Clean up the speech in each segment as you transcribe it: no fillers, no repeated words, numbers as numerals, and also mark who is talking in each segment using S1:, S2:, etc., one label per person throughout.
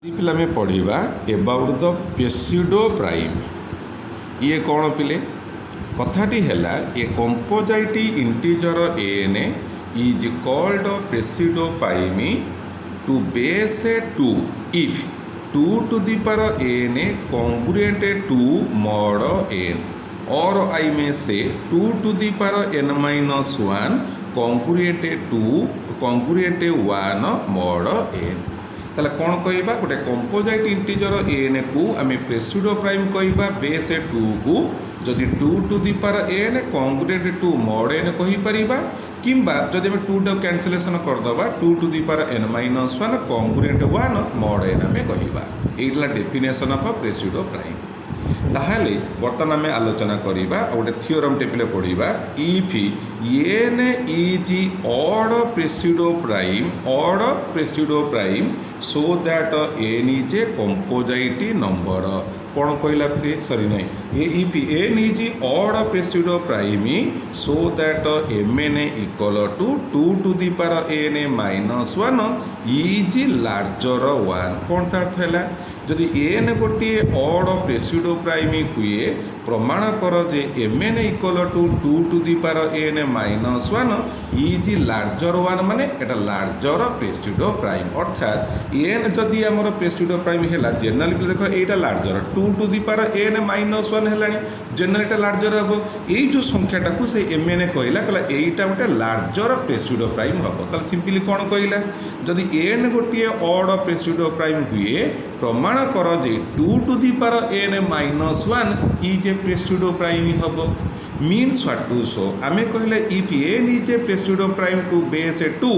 S1: पिला में पढ़ा एबाउट द पेसिडो प्राइम। ये कौन पिले कथाटी है a composite integer n is called pseudo prime to base 2 if 2 to the power n congruent to mod n, or I may say 2 to the power n minus 1 congruent 1 mod n। ताला कौन कहवा गोटे composite integer N को आम पेसिडो prime कहवा base 2 को जदि 2 to the power n congruent to mod n कहीपर किंबा जदि 2 टाक कैंसलेशन करदे 2 to the power n minus 1 congruent 1 mod n आम कहवा। यही डेफिनेशन ऑफ पेसिडो प्राइम। ताहले बर्तमान आम आलोचना करवा गोटे थियोरम टेपिले पढ़ा if n is odd pseudo prime so that n is a composite number. कौन कहला सॉरी नहीं if n is odd pseudo prime so that m n equal to 2 to the power n minus 1 is larger 1। कौन तार है जदि N गोटे odd pseudo prime हुए प्रमाण कर जे m n equal to 2 to the power n minus 1 is larger 1 माने एटा लार्जर पेसिडो प्राइम। अर्थात एन जदि आमर पेसिडो प्राइम है जनरल देख एटा larger 2 to the power n minus 1 है जनरल एटा लार्जर हम यही जो संख्याटा को से एम एन कहला यहीटा गोटे लार्जर पेसिडो प्राइम हम। ताल सिंपली कौन कहला जदि एन गोटे ऑड पेसिडो प्राइम हुए प्रमाण कर जे 2 to the power n minus 1 is a pseudo prime हम। मीन्स व्हाट टू शो आमे कहले if n is a pseudo prime to base 2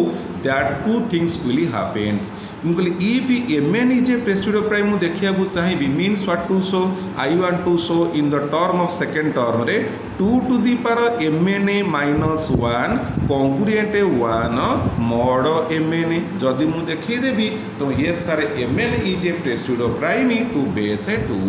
S1: that 2 things will happens. मैं कहली if m n is a pseudo prime मुझे देखा चाहिए means what to show I want to show in the term of second term रे 2 to the power m N minus 1 congruent 1 mod m n. जदि मुझे देखीदेवी तो ये सारे m n is a pseudo prime to base 2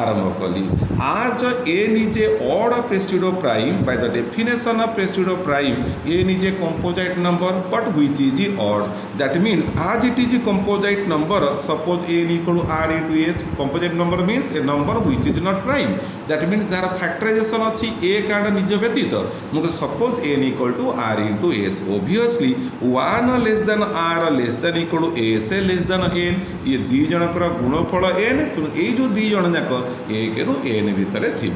S1: आरंभ कली। आज n is a odd pseudo prime by the definition of pseudo prime n is a composite number but which is odd. That means आज it is a composite number suppose n equal to r into s composite number means a number which is not prime. That means जार factorization अच्छी ए कार्ड निज व्यतीत मुझे suppose n equal to r into s obviously 1 less than r less than equal to s less than n ये दी जनकर गुणफल N ये जो दी जन जाक एक रु एन भितर थे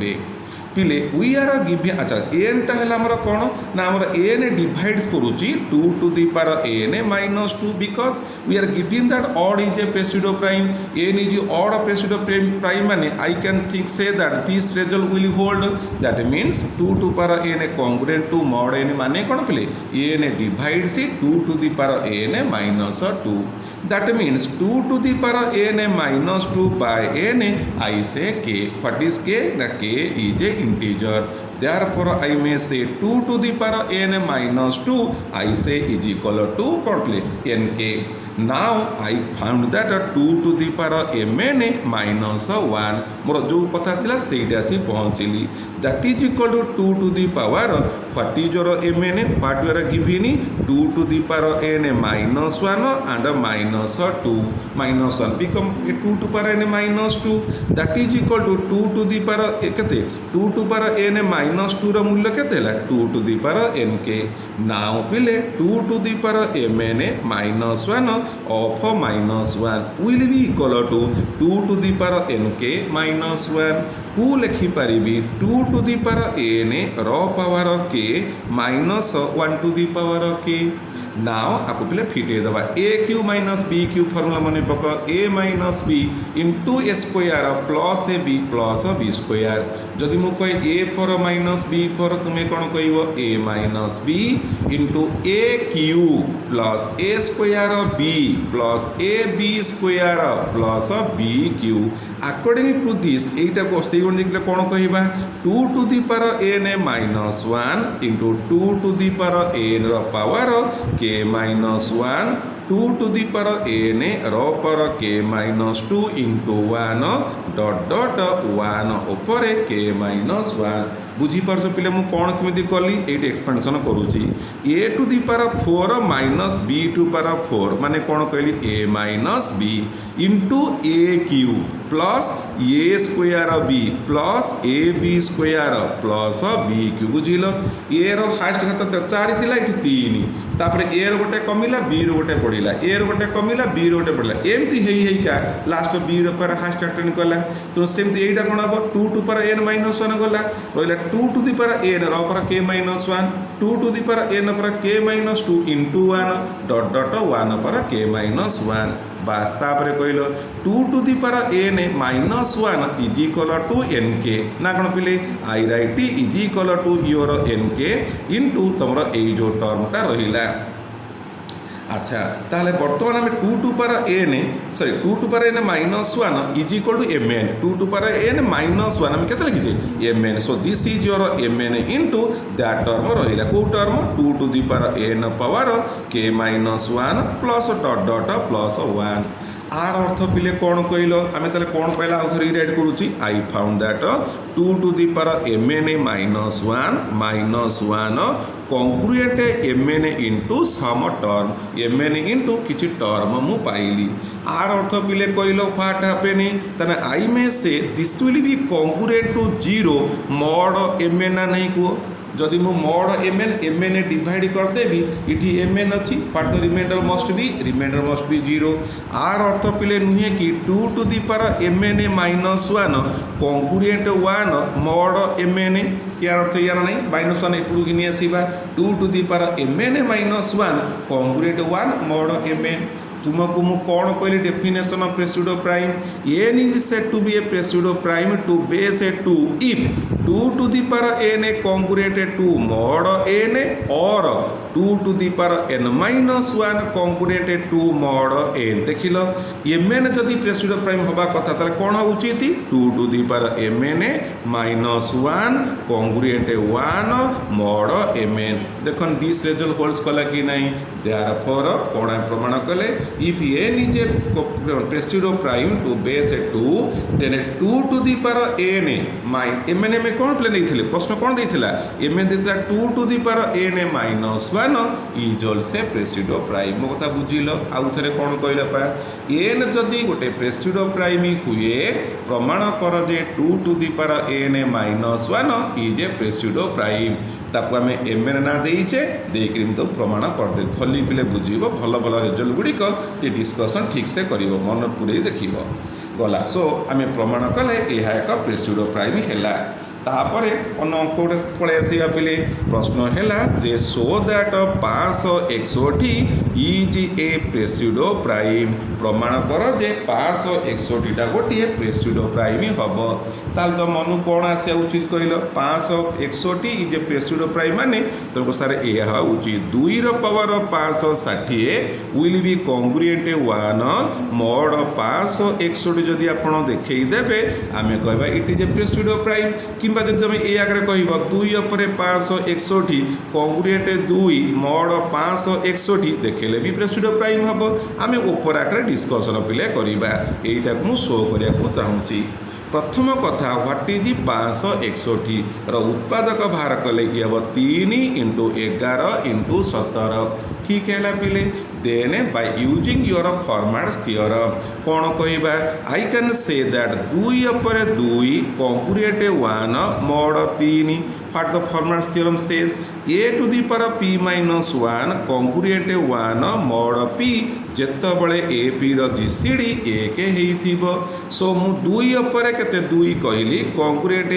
S1: पिले वी आर गिविंग। अच्छा एन टा है आमर कौन ना आमर एन डिवाइड्स करुच्ची 2 to the power n minus 2 because we are giving that odd is a pseudo prime. N is odd pseudo prime माने I can think say that this result will hold. That means 2 to the power n congruent to mod n माने कौन पिले N divides 2 to the power n minus 2। That means 2 to the power n minus 2 by n I say k. What is k? The k is a integer. Therefore I may say 2 to the power n minus 2 I say is equal to nk. Now I found that 2 to the power mn minus 1 मोर जो कथा थिला सेटा से पहुँचली that is equal to 2 to the power what is your mn what you are given 2 to the power n minus 1 and minus 2 minus 1 become 2 to power n minus 2 that is equal to 2 to the power केते 2 to power n minus 2 रो मूल्य केते हला 2 to the power nk। Now पिले 2 to the power mn minus 1 of minus 1 will be equal to 2 to the power nk minus 1 को लिखिपारि 2 to the power n रो power k minus 1 to the power k। Now आपको पहले फिटे दबा a cube minus b cube formula मन पक a minus b into a square plus a b plus b square. जदि मु कहे a four minus b four तुम्हें कौन कह a minus b into a cube plus a square b plus a b square plus b q. According to this एटा को से कौन कहवा 2 to the power n minus 1 into 2 to the power n रो power k minus 1 2 to the power n रो power k minus 2 into 1 dot dot 1 ऊपर k minus 1 बुझीपार पिले मु कौन केमी कली ये एक्सपेंशन करुच्ची a to the power 4 minus b to power 4 माने कौन कहली a minus b into a cube plus a square b plus a b square plus b cube बुझिल ए रो हाइस्ट घात 4 थिला इठी 3 तापर ए रो गोटे कमिला बी रो गोटे बढ़िला ए रो गोटे कमिला बी रो गोटे बढ़िला एमती हेई का लास्ट बी रो पर हाइस्ट अटेंड कला तो सेमती एटा कोन हबो 2 टू पर n माइनस 1 गला रहला 2 टू दी पर n रो पर k minus 1 2 to the power n पर k minus 2 into 1 dot dot 1 पर k माइनस 1 बास तापर कहलो 2 to the power n minus 1 is equal to nk ना कोन पिले I write is equal to your nk into तमरो ए जो टर्मटा रहिला। अच्छा ताहले वर्तमान आम 2 to power n sorry 2 to power n minus 1 is equal to mn 2 to power n minus 1 आम केते लिखिजे mn so this is your mn into that term रहिला को term 2 to the power n power k minus 1 plus dot dot plus 1 आर अर्थ पिले कौन कहल आम ताले कौन पहला आउथर रिराइट करूची I found that 2 to the power mn minus 1 congruent mn into some term mn into किछि टर्म मु पाइली आर अर्थ पिले कहल व्हाट हैपेन तने I may say this will be congruent to 0 mod mn ना नहीं को जदि मु मॉड mn डिवाइड करदेवी इठी mn अच्छी what the remainder must be 0 आर अर्थ पिले नुहे कि 2 to the power mn minus 1 congruent 1 mod mn यार अर्थ यार नहीं माइनस 1 एपड़ू कि नहीं आसीबा 2 to the power mn minus 1 congruent 1 mod mn तुमको मु कौन कहली definition of pseudo prime n is said to be a pseudo prime to base a 2 if 2 to the power n a congruent 2 mod n और 2 to the power n minus 1 congruent 2 mod n देखिल mn जदि प्रेस्यूडो prime होबा कथा ताले कोन हो उचित 2 to the power mn minus 1 congruent 1 mod mn देखन this result holds कला कि नहीं देयरफॉर कोन प्रमाण कले if n is a pseudo prime to base 2 then 2 to the power n mn में कौन प्ले नहीं प्रश्न कौन देथिला mn देथिला 2 to the power n minus 1 is also pseudo prime मो कथा बुझिलो आउ थरे कौन कहला पा n जदि गोटे प्रेस्यूडो प्राइम हुए प्रमाण कर जे 2 to the power n minus 1 is a pseudo prime ताको आम mn ना देचे देकरी तो प्रमाण करदे भली पिले बुझीबो भल भल रिजल्ट गुड़िक ये डिस्कसन ठीक से करिवो मन पूरे देखिबो गला सो आम प्रमाण कले यह एक प्रेस्यूडो प्राइम हैला तापरे अन अंक पलि आसवा पिले प्रश्न है जे so that 561 is a pseudo prime प्रमाण कर जे 561 गोटे प्रेस्यूडो प्राइम हम ताल तो मनु कौन आसा उचित कहल 561 इज ए प्रेस्यूडो प्राइम माने तुमको सारे यह उचित 2 power 560 will be congruent 1 mod 561 जदि आप देखईदेवे आम कहवा it is a pseudo prime किंबा जब तुम ये आगे कह 2 अपर 561 कॉन्ग्रुएंट 2 मॉड 561 देखले भी प्रेस्यूडो प्राइम हम आम ऊपर आगे डिस्कसन पिले करवा यहीटा को शो करने चाहूँगी प्रथम कथा व्हाट इज 561 उत्पादक बाहर कले ये हम 3 इंटू 11 इंटू 17 ठीक है पिले then by using your Fermat's theorem कौन कहवा I can say that 2 upper 2 congruent 1 mod 3 what the Fermat's theorem says a to the power p minus 1 congruent 1 mod p जेतबले ए पी जीसीडी एक हो सो मु 2 अपर केते 2 कहली कॉन्ग्रुएंट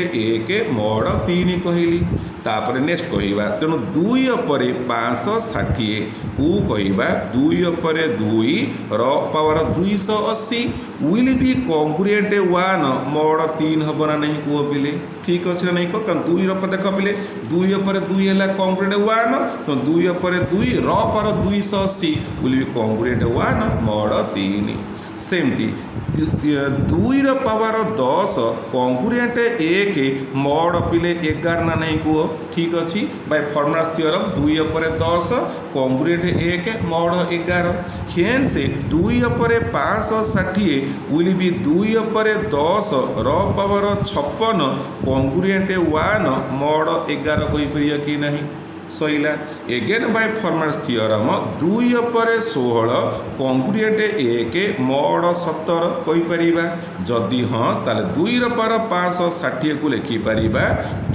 S1: 1 मॉड 3 कहली तापर नेक्स्ट कहवा तेणु 2 अपर 560 को कहवा 2 अपर 2 र power 280 will be congruent 1 mod 3 हम ना नहीं कह पिले ठीक अच्छे ना नहीं कह कारण 2 रप देख पिले 2 अपर 2 है कॉन्ग्रुएंट 1 तो 2 अपर 2 र power 280 will be congruent 1 mod 3 सेमती 2 पावर 10 कॉन्ग्रुएंट 1 मॉड पिले 11 ना नहीं कह ठीक अच्छी बाय फॉर्मुला थियोरम 2 अपर 10 कॉन्ग्रुएंट 1 मॉड 11 हेन से 2 अपर 560 विल बी 2 अपर 10 र पावर 56 कॉन्ग्रुएंट 1 मॉड 11 कही पार कि नहीं सईला एगेन बाय फॉर्माट्स थियोरम 2 पर 16 कंग्रुएंट 1 mod 17 कही परिबा जदि हाँ ताले 2 ର ପାୱାର 560 को लिखि परिबा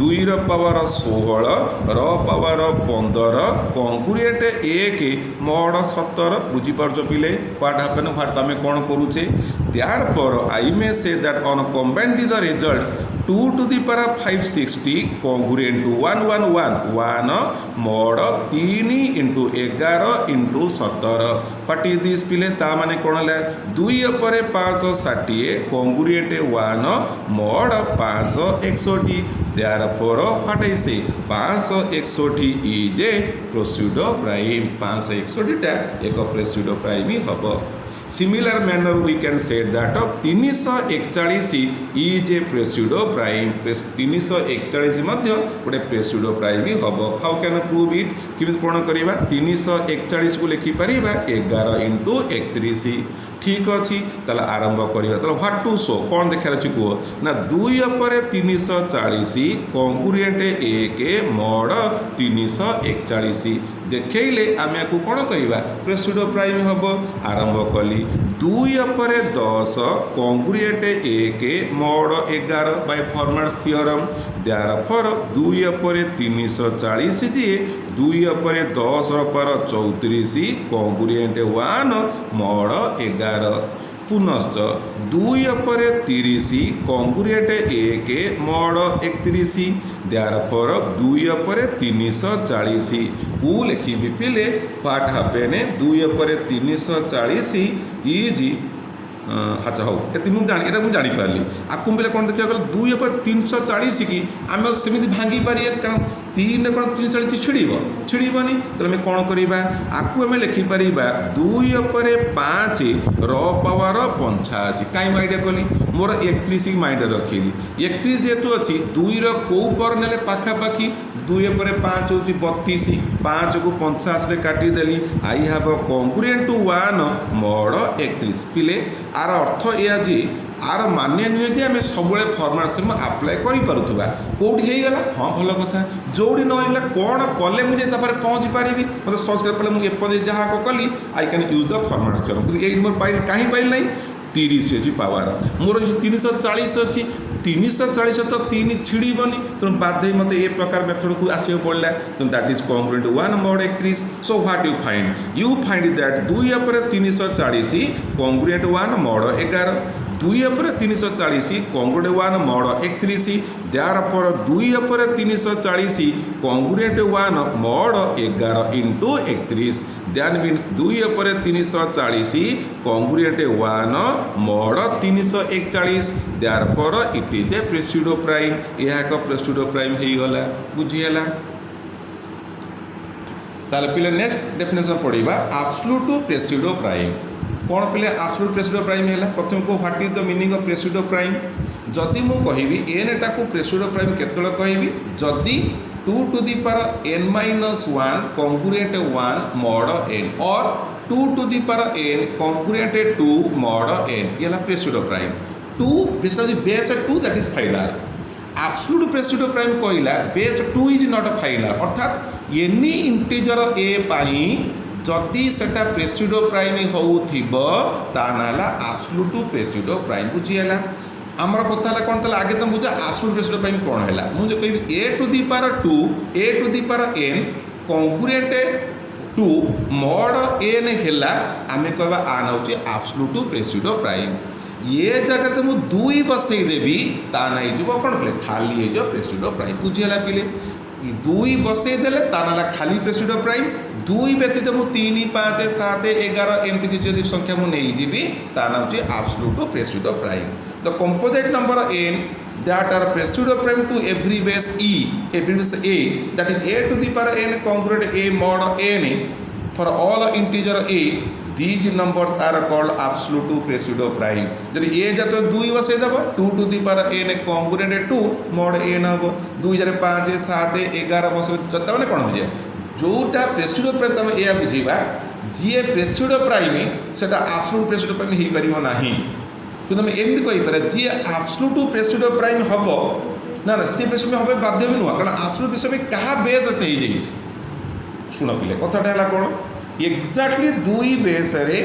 S1: 2 ର ପାୱାର 16 ର ପାୱାର 15 कंग्रुएंट 1 mod 17 बुझी पारछ पिले व्हाट हैपन व्हाट आमे कोन करूचे therefore I may say that on combined the results 2 to the power 560 congruent to 111 1 mod 3 into 11 into 17 what is this पिले ता माने कोन ले 2 पर 560 congruent 1 mod 561 therefore what I say 561 is a pseudo prime 561 टा एक pseudo prime हबो Similar manner we can say that 341 is a pseudo prime 341 मध्य गोटे pseudo prime हबो how can prove it किमित पूर्ण करिबा 341 को लिखि परिबा 11 into 31 ठीक अच्छी ताला आरंभ करिबा ताला व्हाट टू शो कोन देखार अछि को ना 2 पर 340 कंग्रुएंट 1 mod 341 देखैले आमे को कोन कहिबा pseudo prime हबो आरंभ कली 2 power 10 congruent 1 mod 11 by Fermat's theorem therefore 2 पर 340 दिए 2 पर 10 पर 34 कंग्रुएंट 1 mod 11 पुनश्च 2 पर 30 कंग्रुएंट 1 mod 31 therefore 2 पर 340 को लिखी पिले व्हाट हैपन 2 पर 340 इज अच्छा हो ये मुझे जानी पारली आपको बोले कौन देखिए गल 2 पर 340 की आम सेमती भांगी पारे कारण 3 कौन 340 छिड़बनी तो आम कौन करवा आपको आम लिखिपर 2 पर 5 ର ପାୱାର 85 कहीं आइडिया कली मोर 31 माइंड रखिली 31 जेहेतु अच्छी 2 ର कौ पर ने पाखापाखि 2 पर 5 हूँ 32 5 को 50 रे काटिदेली I have congruent to 1 mod 31 पिले आर अर्थ या जे आर मान्य नुहे जे आम सब फॉर्माट्स थ्योरम अप्लाई करूँ कौटी होगा हाँ भल कथा जोड़ी नहला कौन कले मुझे पहुँची पारि मतलब सर्च कर पाले मुझे जहाँ कली I can use the Fermat's theorem ये मोर पाइल कहीं पाइल ना 30 अच्छी पावर मोर 340 अच्छी 340 तो 3 छिड़बनी तेणु बाध्य मत ए प्रकार मेथड को आसो पड़ा तेणु that is congruent 1 mod 31 so what you find that 2 पर 340 कंग्रुएंट 1 mod 11 2 पर 340 कंग्रुएंट 1 mod 31 therefore 2 पर 340 congruent 1 mod 11 into 31 that means 2 पर 340 congruent 1 mod 341 therefore it is a pseudo prime यह एक pseudo prime हो गला बुझीगला ताले पिले नेक्स्ट डेफिनेशन पढ़िबा एब्सोल्यूट pseudo prime कौन पिले एब्सोल्यूट pseudo prime है प्रथम को what is the meaning of pseudo prime जदि मु कहिबी एन टाकू pseudo prime केतले कहिबी जदि 2 to the power n minus 1 congruent 1 mod n और 2 to the power n congruent 2 mod n ये ला pseudo prime 2 base 2 that is final absolute pseudo prime कहला base 2 is not a final अर्थात any integer a पाई जदि सेटा pseudo prime होउथिबो ता नाला absolute pseudo prime बुझियला आमर कथा कौन था आगे तुम बुझा एब्सोल्यूट pseudo prime कौन है मुझे कह a to the power 2 a to the power n congruent 2 mod n है आम कह आन हूँ एब्सोल्यूट pseudo prime ये जगह तो मुझे 2 बसई देवी ता नहीं जो कौन पे खाली हो pseudo prime बुझीगला पिले 2 बसई देले ता नाला खाली pseudo prime 2 व्यतीत मुझे 3 5 7 11 एमती किसी संख्या मुझे नहीं जीवी ता ना हूँ absolute pseudo prime the composite number n that are pseudo prime to every base a that is a to the power n congruent a mod n for all integer a these numbers are called absolute pseudo prime जब a जब 2 बसे दब 2 to the power n congruent 2 mod n हम 2 जब 5 7 11 बस मैंने कौन बुझे जोटा pseudo prime तुम यह बुझा जी pseudo prime से absolute pseudo prime हो पार ना कि तुम एमती कहीपर जी एब्सोल्यूट pseudo prime हम ना ना सी pseudo prime हम बाध्य भी नुह कारण एब्सोल्यूट विषय में क्या बेस से शुण पिले कथाटा है कौन एक्जाक्टली दुई बेस रे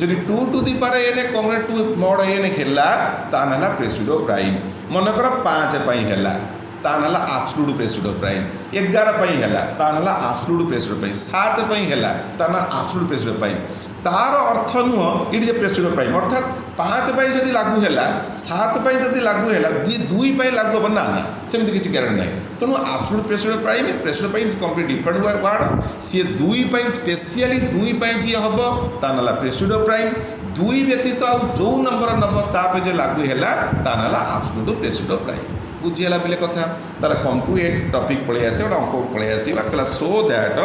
S1: जदि 2 to the power n congruent to mod n खेला तान है प्रेस्यूडो प्राइम मनकर 5 है तान है आब्सोल्यूट प्रेस्यूडो प्राइम 11 है तान है आब्सोल्यूट प्रेस्यूडो प्राइम 7 है तान आब्सोल्यूट प्रेस्यूडो प्राइम तार अर्थ नुह ये प्रेस्यूडो प्राइम अर्थात 5 जदि लागू है 7 जदि लागू है 2 लागू हम ना ना सेमती किसी कारण ना तेणु आब्सोल्यूट pseudo prime complete different ward सी 2 स्पेशली 2 जी हम तान है प्रेस्यूडो प्राइम 2 व्यतीत जो नंबर नब ताप जो लागू है तान है आब्सोल्यूट प्रेस्यूडो प्राइम बुझीगला पिले कथा तार कम टू ए टॉपिक पलि आसे गोटे अंक पलि आसवा so that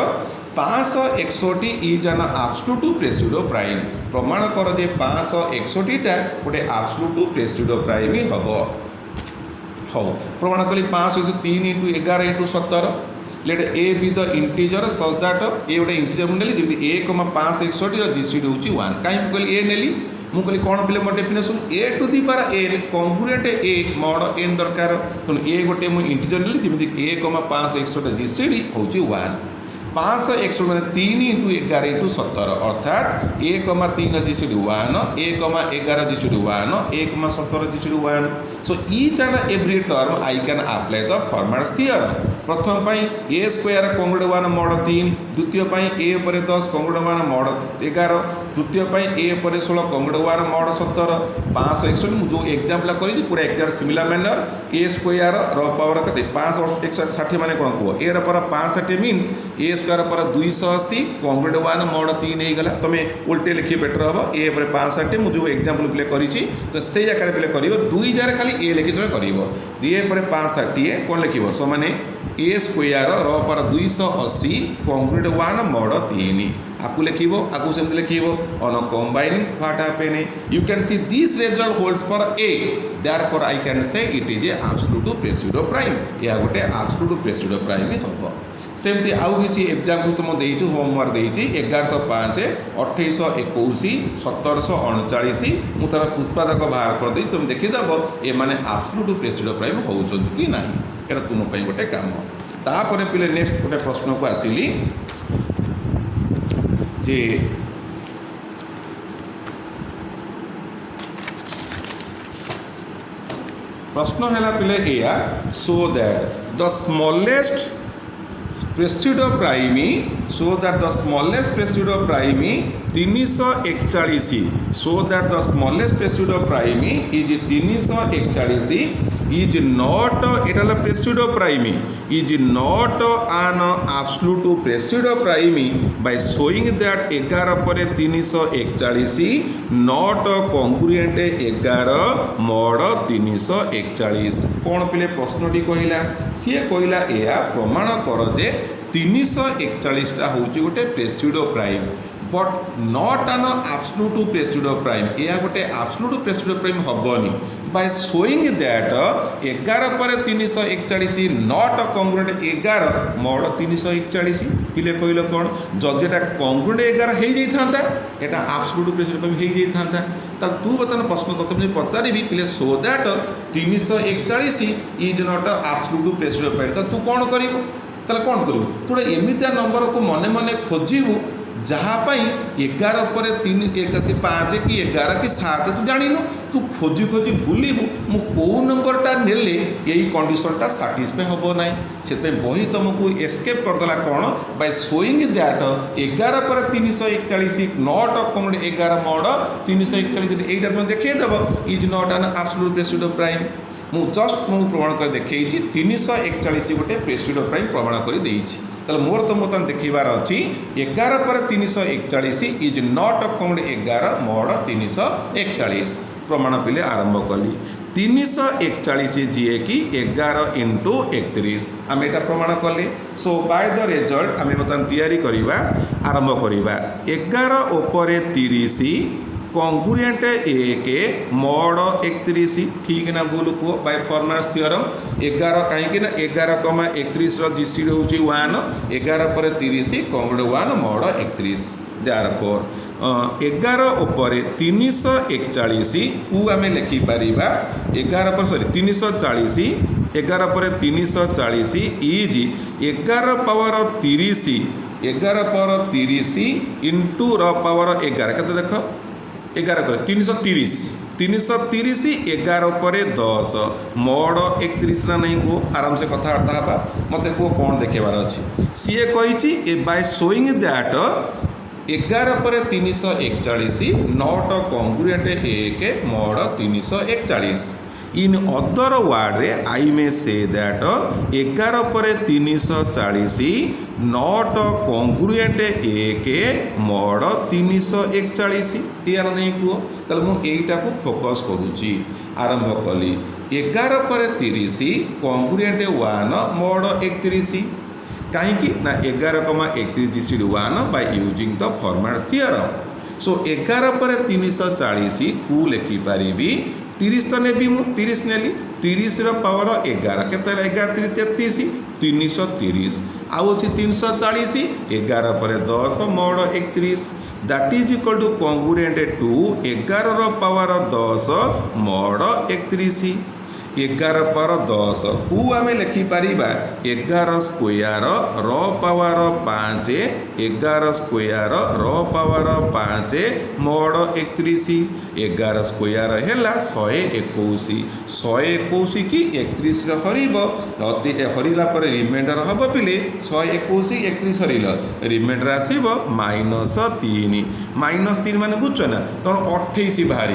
S1: 561 is an absolute pseudo prime प्रमाण कर जे 561टा गोटे आब्सोल्यूट प्रेस्यूडो प्राइम हम हो प्रमाण कली 503 into 11 into 17 let a be the integer such that a गोटे इंटीजर मुझे जमी 1,561 जीसीडी हूँ 1 कहीं कहली ए नेली मुझे कौन पे more definition a to the power n congruent a mod n दरकार तेणु ए गोटे मुझे इंटीजर नेली जमी 1,561 जीसीडी हूँ 1 561 मैंने 3 इंटू 11 इंटू 17 अर्थात 1,3 GCD 1 1,11 GCD 1 1,17 GCD 1 so each and every term I can apply the formats theorem प्रथम ए स्क्वायर कॉन्ग्रुएंट 1 मॉड 3 द्वितीय ए पर 10 कॉन्ग्रुएंट 1 मॉड 11 तृतीय ए पर 16 कॉन्ग्रुएंट 1 मॉड 17 561 जो एग्जाम्पल कर पूरा एक्जाक्ट सिमिलर मैनर ए स्क्वायर पावर के 560 माने कौन कह ए पावर 560 मीन्स ए स्क्वायर पर 280 कॉन्ग्रुएंट 1 मॉड 3 होगा तुम उल्टे लिखिए बेटर हम ए पर 560 मुझे एग्जाम्पल प्ले करी तो से जगह प्ले कर 2 जार खाली ए लिखि तुम कर ए पर 560 कौन लिख सो मैंने ए स्क्वायर पर 280 कॉन्ग्रुएंट 1 मॉड 3 आपको लिखो आपको सेमती लिखो on combining what happen you can see this result holds for a therefore I can say it is a absolute pseudo prime या गोटे एब्सोल्यूट प्रेस्यूडो प्राइम ही हम सेमती आउ किसी एग्जाम्पल तुम देचु होमवर्क देती 1105 2821 1739 मुझे तार उत्पादक बाहर कर दी तुम देखीदेव ये मैंने एब्सोल्यूट प्रेस्यूडो प्राइम होउछन कि ना ये तुम गोटे काम तापर पिले नेक्स्ट गोटे प्रश्न को आसिली जे प्रश्न है पिले या so that the smallest pseudo प्राइमी so that the smallest pseudo प्राइमी 341 so that the smallest pseudo प्राइमी इज 341 इज नॉट एटा प्रेस्यूडो प्राइमी is not an absolute pseudo प्राइमी by showing that 11 power 341 not congruent 11 mod 341 कौन पिले प्रश्नटी कहला सी कहला या प्रमाण कर जे 341टा हूँ गोटे प्रेस्यूडो prime but not an absolute pseudo prime यह गोटे एब्सोल्यूट प्रेस्यूडो प्राइम हेनी bye showing that 11 power 341 not congruent 11 mod 341 पिले कहल कौन जदि एटा कॉन्ग्रुएंट 11 हो जाता एटा एब्सोल्यूट प्रेस्यूडो प्राइम हो जाता तू बर्तमान प्रश्न तक मुझे पचारि पिले so that 341 is not absolute pseudo prime तू कौन कर कौन करूँ थोड़ा एमती नंबर को मन मन खोजू जहाँपाई 11 पर 3 1 कि 5 कि 11 कि 7 तू जाणु तू खोजी खोजी बुलू मु कौ नंबरटा नेले यही कंडीशनटा साटिस्फाई हम ना से बही तुमको एस्केप करदेला कौन bye showing that 11 power 341 not कौन 11 मॉड 341 जब यहीटा तुम देखीदेव is not an absolute pseudo prime मु जस्ट तुमको प्रमाण कर देखी 341 गोटे प्रेस्यूडो प्राइम प्रमाण कर देछि ताले मोर तो बर्तमान देखिबार अच्छी 11 पर 341 इज नॉट कौन 11 मॉड 341 प्रमाण पिले आरंभ कली 341 जीए कि 11 इंटू 31 आम एटा प्रमाण कले सो बाय द रिजल्ट आम बर्तमान तैयारी करवा आरंभ करवा 11 ओपर 30 कॉन्ग्रुएंट 1 मॉड 31 ठीक ना भूल कह बाय फॉर्मेट्स थ्योरम 11 कहीं 11,31 जीसीडी हूँ 1 11 पर 30 कॉन्ग्रुएंट 1 मॉड 31 देयरफॉर 11 ओपर 341 को आम लिखिपर 11 पर सॉरी 340 11 पर 340 इज 11 पावर 30 11/30 इंटू र पावर 11 के देख 11 कर 330 330 11/10 मोड 31 ना नहीं को आराम से कथबार्ता हाँ मत को कौन देखेबार अच्छी सी कही bye showing that 11/341 not congruent 1 mod 341 in other word रे आई मे say that 11/340 not congruent 1 mod 341 यार नहीं कह ताल मुझा को फोकस करुच्ची आरंभ कली 11/30 कॉन्ग्रुएंट 1 मोड 31 कहीं ना 11,31 by using the Fermat theorem so 11/340 को लिखिपारि 30 तो नेबी मु 30 नेली 30 पावर 11 के 11×3 33 330 आउ अच्छी 340 11/10 mod 31 that is equal to congruent to 11/10 mod 31 11/10 को आम लिखिपर 11 स्क्वायर र पावर 5 11 स्क्वायर र पावर 5 मोड 31 11 स्क्वायर है 121 121 की 31 हरला रिमाइंडर हम पिले 121 31 हरल रिमाइंडर आसब -3 -3 मान बुझ ना तुम 28 बाहर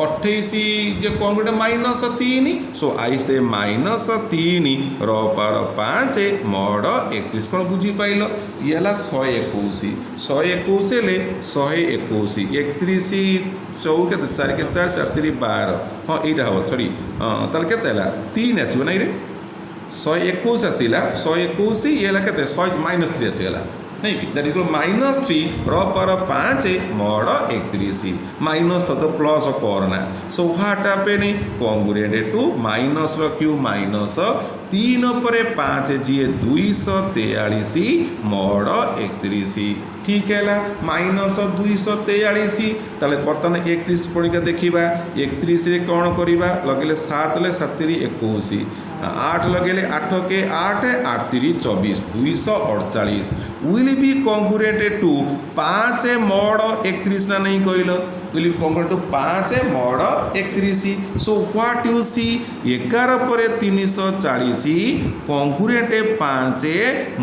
S1: 28 जो कौन गोटे -3 सो आई से -3 र पावर 5 मोड 31 कौन बुझी पाइल ये 121 121 हेले 121 31 4 के 4 के 4 4 3 12 हाँ यहाँ हम सरी ताल के 3 आसो ना 121 आसला 121 ये के 100 -3 आसीगला नहीं कि दैट इक्वल -3 र पावर 5 मोड 31 माइनस तो प्लस करना so what happen congruent to minus q minus 3/5 जी 243 मोड 31 ठीक है -243 ताले बर्तमान 31 पढ़िका देखा 31 कौन करवा लगे 7 7 21 8 लगे 8 के 8 8 3 24 248 will be congruent to 5 mod 31 ना नहीं कहल will be congruent to 5 mod 31 so what you see 11/340 congruent 5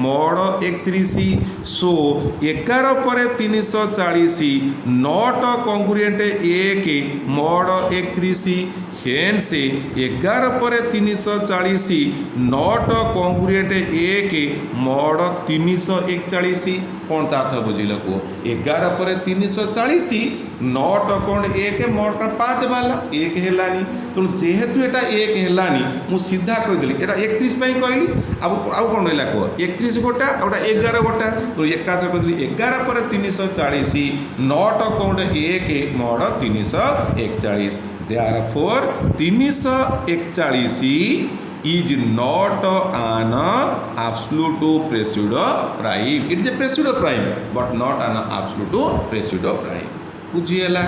S1: mod 31 so 11/340 not congruent 1 mod 31 hence 11/340 not congruent 1 mod 341 कौन ता अर्थ बुझिल को 11/340 नॉट कौन 1 मोड 5 बाला 1 हेलानी तो जेहेतु एटा 1 हेलानी मु सीधा कहीदेली एटा 31 कहली आउ कौन रहा कह 31 गोटा आउटा 11 गोटा तो एकाथर कहली 11/340 नॉट कौन 1 mod 341 Therefore 341 is not an absolute pseudo prime. It is a pseudo prime but not an absolute pseudo prime. बुझीगला।